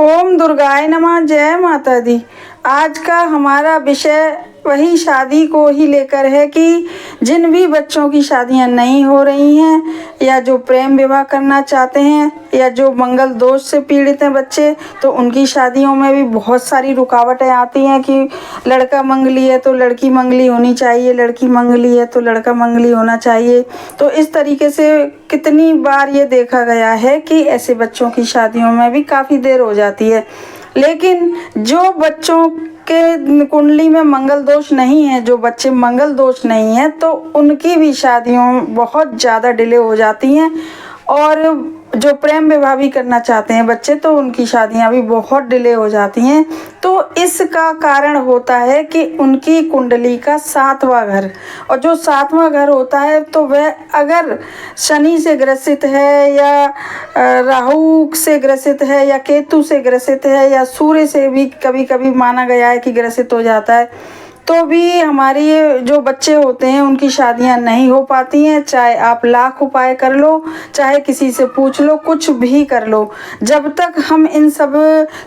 ओम दुर्गाय नमः। जय माता दी। आज का हमारा विषय वही शादी को ही लेकर है कि जिन भी बच्चों की शादियां नहीं हो रही हैं या जो प्रेम विवाह करना चाहते हैं या जो मंगल दोष से पीड़ित हैं बच्चे, तो उनकी शादियों में भी बहुत सारी रुकावटें आती हैं कि लड़का मंगली है तो लड़की मंगली होनी चाहिए, लड़की मंगली है तो लड़का मंगली होना चाहिए। तो इस तरीके से कितनी बार ये देखा गया है कि ऐसे बच्चों की शादियों में भी काफ़ी देर हो जाती है। लेकिन जो बच्चों के कुंडली में मंगल दोष नहीं है, जो बच्चे मंगल दोष नहीं है, तो उनकी भी शादियों बहुत ज़्यादा डिले हो जाती हैं। और जो प्रेम विवाह भी करना चाहते हैं बच्चे, तो उनकी शादियां भी बहुत डिले हो जाती हैं। तो इसका कारण होता है कि उनकी कुंडली का 7वां घर, और जो 7वां घर होता है तो वह अगर शनि से ग्रसित है या राहु से ग्रसित है या केतु से ग्रसित है या सूर्य से भी कभी कभी माना गया है कि ग्रसित हो जाता है, तो भी हमारी ये जो बच्चे होते हैं उनकी शादियां नहीं हो पाती हैं। चाहे आप लाख उपाय कर लो, चाहे किसी से पूछ लो, कुछ भी कर लो, जब तक हम इन सब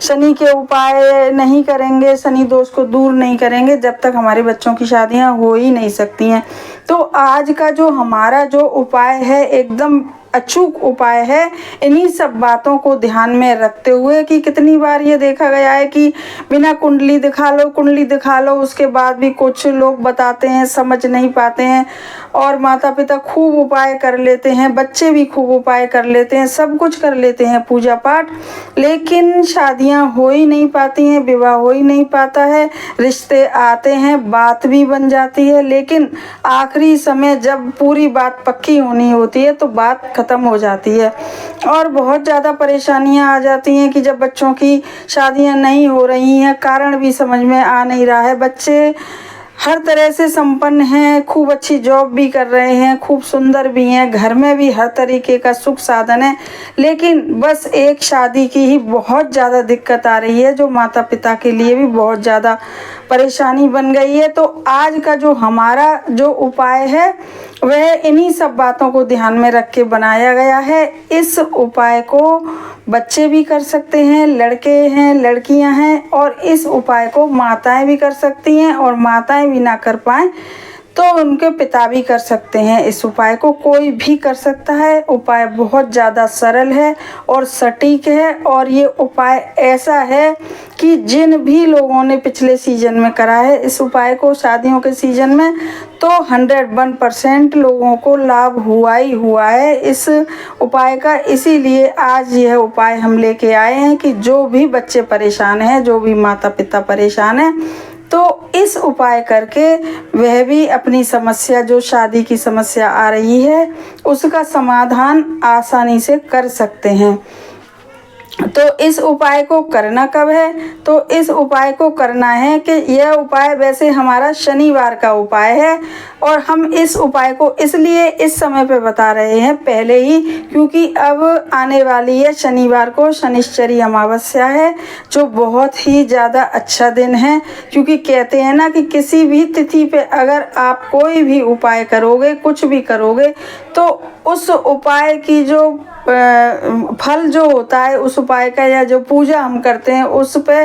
शनि के उपाय नहीं करेंगे, शनि दोष को दूर नहीं करेंगे, जब तक हमारे बच्चों की शादियां हो ही नहीं सकती हैं। तो आज का जो हमारा जो उपाय है एकदम अचूक उपाय है, इन्हीं सब बातों को ध्यान में रखते हुए कि कितनी बार ये देखा गया है कि बिना कुंडली दिखा लो उसके बाद भी कुछ लोग बताते हैं, समझ नहीं पाते हैं, और माता पिता खूब उपाय कर लेते हैं, बच्चे भी खूब उपाय कर लेते हैं, सब कुछ कर लेते हैं, पूजा पाठ, लेकिन शादियां हो ही नहीं पाती हैं, विवाह हो ही नहीं पाता है। रिश्ते आते हैं, बात भी बन जाती है, लेकिन आखिरी समय जब पूरी बात पक्की होनी होती है तो बात ख़त्म हो जाती है और बहुत ज़्यादा परेशानियां आ जाती हैं कि जब बच्चों की शादियां नहीं हो रही हैं, कारण भी समझ में आ नहीं रहा है। बच्चे हर तरह से संपन्न हैं, खूब अच्छी जॉब भी कर रहे हैं, खूब सुंदर भी हैं, घर में भी हर तरीके का सुख साधन है, लेकिन बस एक शादी की ही बहुत ज़्यादा दिक्कत आ रही है, जो माता पिता के लिए भी बहुत ज़्यादा परेशानी बन गई है। तो आज का जो हमारा जो उपाय है वह इन्हीं सब बातों को ध्यान में रख के बनाया गया है। इस उपाय को बच्चे भी कर सकते हैं, लड़के हैं, लड़कियां हैं, और इस उपाय को माताएं भी कर सकती हैं, और माताएं भी ना कर पाएँ तो उनके पिता भी कर सकते हैं। इस उपाय को कोई भी कर सकता है। उपाय बहुत ज़्यादा सरल है और सटीक है, और ये उपाय ऐसा है कि जिन भी लोगों ने पिछले सीजन में करा है इस उपाय को शादियों के सीजन में, तो 101% लोगों को लाभ हुआ ही हुआ है इस उपाय का। इसीलिए आज यह उपाय हम लेके आए हैं कि जो भी बच्चे परेशान हैं, जो भी माता पिता परेशान हैं, तो इस उपाय करके वह भी अपनी समस्या, जो शादी की समस्या आ रही है, उसका समाधान आसानी से कर सकते हैं। तो इस उपाय को करना कब है? तो इस उपाय को करना है कि यह उपाय वैसे हमारा शनिवार का उपाय है, और हम इस उपाय को इसलिए इस समय पे बता रहे हैं पहले ही, क्योंकि अब आने वाली है शनिवार को शनिश्चरी अमावस्या है, जो बहुत ही ज़्यादा अच्छा दिन है। क्योंकि कहते हैं ना कि किसी भी तिथि पे अगर आप कोई भी उपाय करोगे, कुछ भी करोगे, तो उस उपाय की जो फल जो होता है उस उपाय का, या जो पूजा हम करते हैं उस पे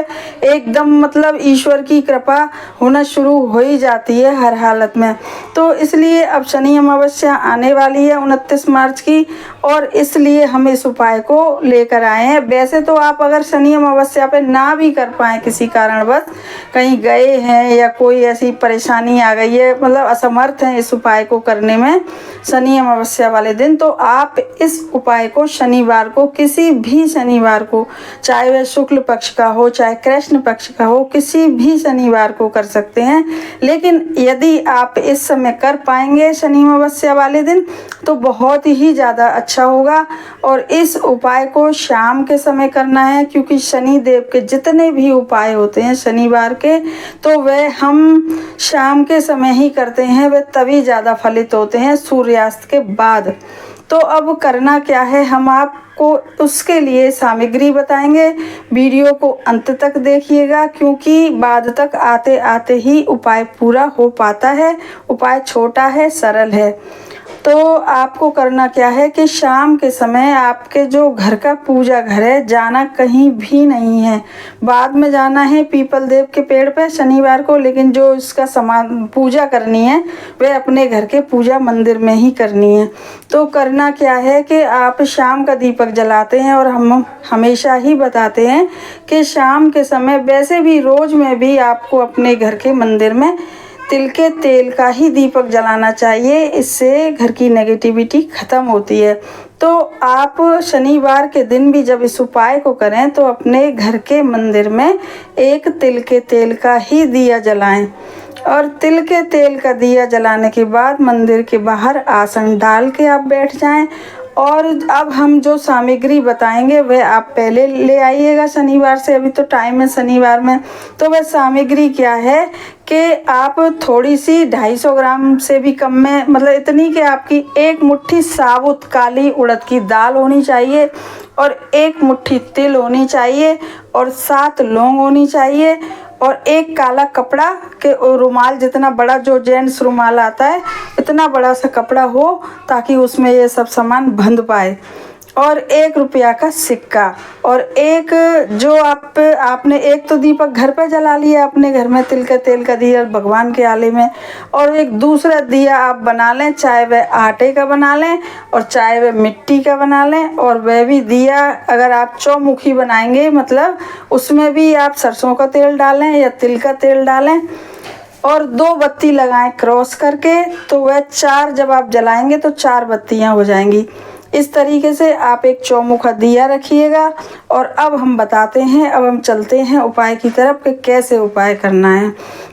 एकदम मतलब ईश्वर की कृपा होना शुरू हो ही जाती है हर हालत में। तो इसलिए अब शनि अमावस्या आने वाली है 29 मार्च की, और इसलिए हम इस उपाय को लेकर आए हैं। वैसे तो आप अगर शनि अमावस्या पे ना भी कर पाएँ, किसी कारणवश कहीं गए हैं या कोई ऐसी परेशानी आ गई है, मतलब असमर्थ हैं इस उपाय को करने में शनि अमावस्या वाले दिन, तो आप इस उपाय को शनिवार को, किसी भी शनिवार को, चाहे वह शुक्ल पक्ष का हो चाहे कृष्ण पक्ष का हो, किसी भी शनिवार को कर सकते हैं। लेकिन यदि आप इस समय कर पाएंगे शनि अमावस्या वाले दिन तो बहुत ही ज़्यादा अच्छा होगा। और इस उपाय को शाम के समय करना है, क्योंकि शनि देव के जितने भी उपाय होते हैं शनिवार के, तो वह हम शाम के समय ही करते हैं, वे तभी ज़्यादा फलित होते हैं, सूर्यास्त के बाद। तो अब करना क्या है, हम आपको उसके लिए सामग्री बताएंगे। वीडियो को अंत तक देखिएगा, क्योंकि बाद तक आते आते ही उपाय पूरा हो पाता है। उपाय छोटा है, सरल है। तो आपको करना क्या है कि शाम के समय आपके जो घर का पूजा घर है, जाना कहीं भी नहीं है। बाद में जाना है पीपल देव के पेड़ पे शनिवार को, लेकिन जो इसका सामान पूजा करनी है वह अपने घर के पूजा मंदिर में ही करनी है। तो करना क्या है कि आप शाम का दीपक जलाते हैं, और हम हमेशा ही बताते हैं कि शाम के समय वैसे भी रोज़ में भी आपको अपने घर के मंदिर में तिल के तेल का ही दीपक जलाना चाहिए। इससे घर की नेगेटिविटी ख़त्म होती है। तो आप शनिवार के दिन भी जब इस उपाय को करें तो अपने घर के मंदिर में एक तिल के तेल का ही दिया जलाएं, और तिल के तेल का दिया जलाने के बाद मंदिर के बाहर आसन डाल के आप बैठ जाएं। और अब हम जो सामग्री बताएंगे वह आप पहले ले आइएगा शनिवार से, अभी तो टाइम है शनिवार में। तो वह सामग्री क्या है कि आप थोड़ी सी 250 ग्राम से भी कम में, मतलब इतनी कि आपकी एक मुट्ठी साबुत काली उड़द की दाल होनी चाहिए, और एक मुट्ठी तिल होनी चाहिए, और 7 लौंग होनी चाहिए, और एक काला कपड़ा के रुमाल जितना बड़ा, जो जेंट्स रुमाल आता है इतना बड़ा सा कपड़ा हो ताकि उसमें ये सब सामान बंध पाए, और 1 रुपया का सिक्का, और एक जो आपने एक तो दीपक घर पे जला लिया अपने घर में तिल का तेल का दिया भगवान के आले में, और एक दूसरा दिया आप बना लें, चाहे वह आटे का बना लें और चाहे वह मिट्टी का बना लें। और वह भी दिया अगर आप चौमुखी बनाएंगे, मतलब उसमें भी आप सरसों का तेल डालें या तिल का तेल डालें, और 2 बत्ती लगाएं क्रॉस करके। तो वह 4 जब आप जलाएंगे तो 4 बत्तियां हो जाएंगी। इस तरीके से आप एक चौमुखा दिया रखिएगा। और अब हम बताते हैं, अब हम चलते हैं उपाय की तरफ कि कैसे उपाय करना है।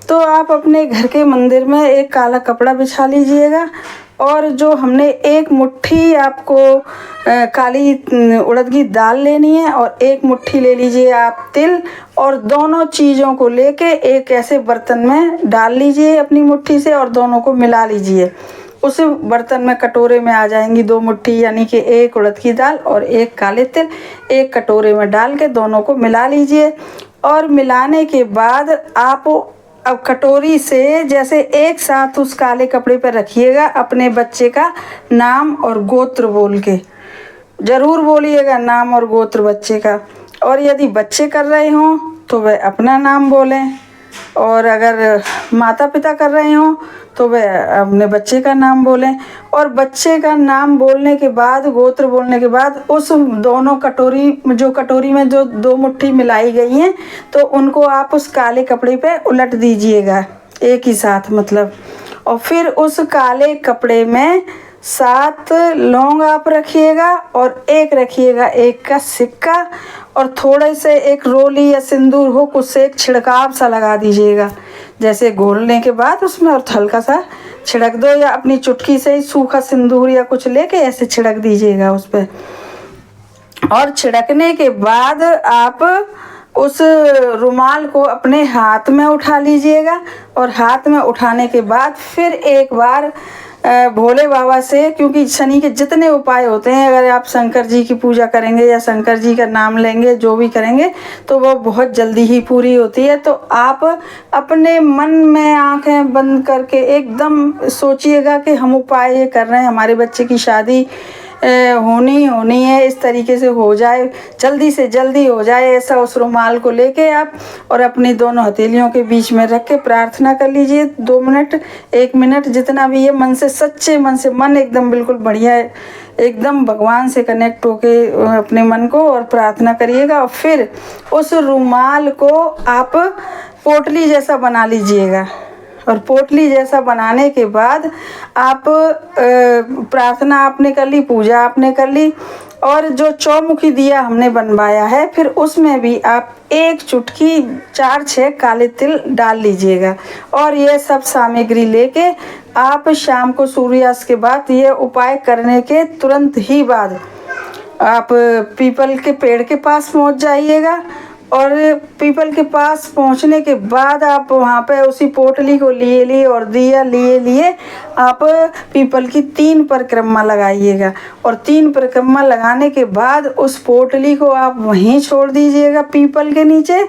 तो आप अपने घर के मंदिर में एक काला कपड़ा बिछा लीजिएगा, और जो हमने एक मुट्ठी आपको काली उड़द की दाल लेनी है, और एक मुट्ठी ले लीजिए आप तिल, और दोनों चीज़ों को लेके एक ऐसे बर्तन में डाल लीजिए अपनी मुट्ठी से, और दोनों को मिला लीजिए। उस बर्तन में कटोरे में आ जाएंगी 2 मुट्ठी, यानी कि एक उड़द की दाल और एक काले तिल, एक कटोरे में डाल के दोनों को मिला लीजिए। और मिलाने के बाद आप अब कटोरी से जैसे एक साथ उस काले कपड़े पर रखिएगा, अपने बच्चे का नाम और गोत्र बोल के ज़रूर बोलिएगा, नाम और गोत्र बच्चे का। और यदि बच्चे कर रहे हों तो वह अपना नाम बोलें, और अगर माता पिता कर रहे हों तो वह अपने बच्चे का नाम बोलें। और बच्चे का नाम बोलने के बाद, गोत्र बोलने के बाद, उस दोनों कटोरी में जो 2 मुट्ठी मिलाई गई हैं तो उनको आप उस काले कपड़े पे उलट दीजिएगा एक ही साथ, मतलब। और फिर उस काले कपड़े में 7 लौंग आप रखिएगा, और एक रखिएगा 1 का सिक्का, और थोड़े से एक रोली या सिंदूर हो कुछ से एक छिड़काव सा लगा दीजिएगा, जैसे घोलने के बाद उसमें, और हल्का सा छिड़क दो, या अपनी चुटकी से ही सूखा सिंदूर या कुछ लेके ऐसे छिड़क दीजिएगा उस पर। और छिड़कने के बाद आप उस रुमाल को अपने हाथ में उठा लीजिएगा, और हाथ में उठाने के बाद फिर एक बार भोले बाबा से, क्योंकि शनि के जितने उपाय होते हैं, अगर आप शंकर जी की पूजा करेंगे या शंकर जी का नाम लेंगे, जो भी करेंगे, तो वो बहुत जल्दी ही पूरी होती है। तो आप अपने मन में आंखें बंद करके एकदम सोचिएगा कि हम उपाय ये कर रहे हैं, हमारे बच्चे की शादी होनी है, इस तरीके से हो जाए, जल्दी से जल्दी हो जाए, ऐसा उस रुमाल को लेके आप और अपनी दोनों हथेलियों के बीच में रख के प्रार्थना कर लीजिए 2 मिनट 1 मिनट, जितना भी है, मन से, सच्चे मन से, मन एकदम बिल्कुल बढ़िया है, एकदम भगवान से कनेक्ट होके अपने मन को और प्रार्थना करिएगा। और फिर उस रुमाल को आप पोटली जैसा बना लीजिएगा, और पोटली जैसा बनाने के बाद आप प्रार्थना आपने कर ली, पूजा आपने कर ली, और जो चौमुखी दिया हमने बनवाया है फिर उसमें भी आप 1 चुटकी 4-6 काले तिल डाल लीजिएगा। और ये सब सामग्री लेके आप शाम को सूर्यास्त के बाद, ये उपाय करने के तुरंत ही बाद, आप पीपल के पेड़ के पास पहुंच जाइएगा। और पीपल के पास पहुंचने के बाद आप वहाँ पे उसी पोटली को लिए और दिया लिए आप पीपल की 3 परिक्रमा लगाइएगा। और 3 परिक्रमा लगाने के बाद उस पोटली को आप वहीं छोड़ दीजिएगा पीपल के नीचे।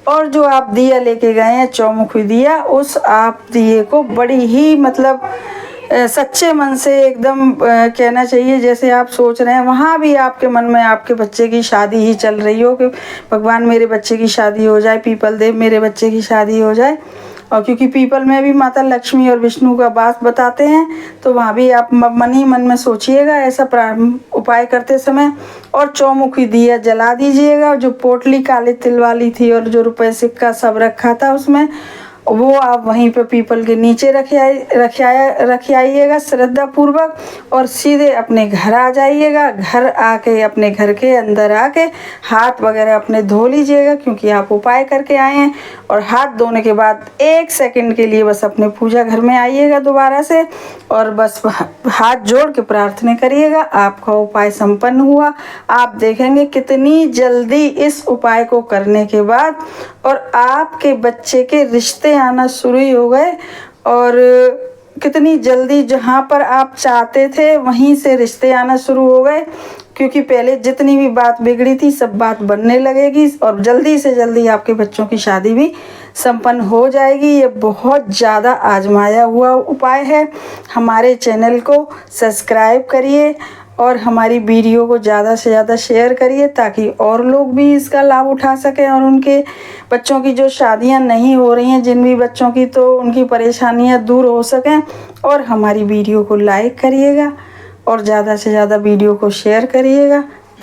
और जो आप दिया लेके गए हैं, चौमुखी दिया, उस आप दिए को बड़ी ही, मतलब सच्चे मन से एकदम कहना चाहिए जैसे आप सोच रहे हैं, वहाँ भी आपके मन में आपके बच्चे की शादी ही चल रही हो कि भगवान मेरे बच्चे की शादी हो जाए, पीपल देव मेरे बच्चे की शादी हो जाए। और क्योंकि पीपल में भी माता लक्ष्मी और विष्णु का वास बताते हैं, तो वहाँ भी आप मन ही मन में सोचिएगा ऐसा उपाय करते समय। और चौमुखी दिया जला दीजिएगा। जो पोटली काले तिल वाली थी और जो रुपए सिक्का सब रखा था उसमें, वो आप वहीं पे पीपल के नीचे रख आइएगा श्रद्धा पूर्वक, और सीधे अपने घर आ जाइएगा। घर आके अपने घर के अंदर आके हाथ वगैरह अपने धो लीजिएगा, क्योंकि आप उपाय करके आए हैं। और हाथ धोने के बाद 1 सेकंड के लिए बस अपने पूजा घर में आइएगा दोबारा से, और बस हाथ जोड़ के प्रार्थना करिएगा। आपका उपाय संपन्न हुआ। आप देखेंगे कितनी जल्दी इस उपाय को करने के बाद और आपके बच्चे के रिश्ते आना शुरू ही हो गए, और कितनी जल्दी जहाँ पर आप चाहते थे वहीं से रिश्ते आना शुरू हो गए। क्योंकि पहले जितनी भी बात बिगड़ी थी सब बात बनने लगेगी, और जल्दी से जल्दी आपके बच्चों की शादी भी संपन्न हो जाएगी। ये बहुत ज़्यादा आजमाया हुआ उपाय है। हमारे चैनल को सब्सक्राइब करिए और हमारी वीडियो को ज़्यादा से ज़्यादा शेयर करिए, ताकि और लोग भी इसका लाभ उठा सकें और उनके बच्चों की जो शादियां नहीं हो रही हैं, जिन भी बच्चों की, तो उनकी परेशानियां दूर हो सकें। और हमारी वीडियो को लाइक करिएगा और ज़्यादा से ज़्यादा वीडियो को शेयर करिएगा।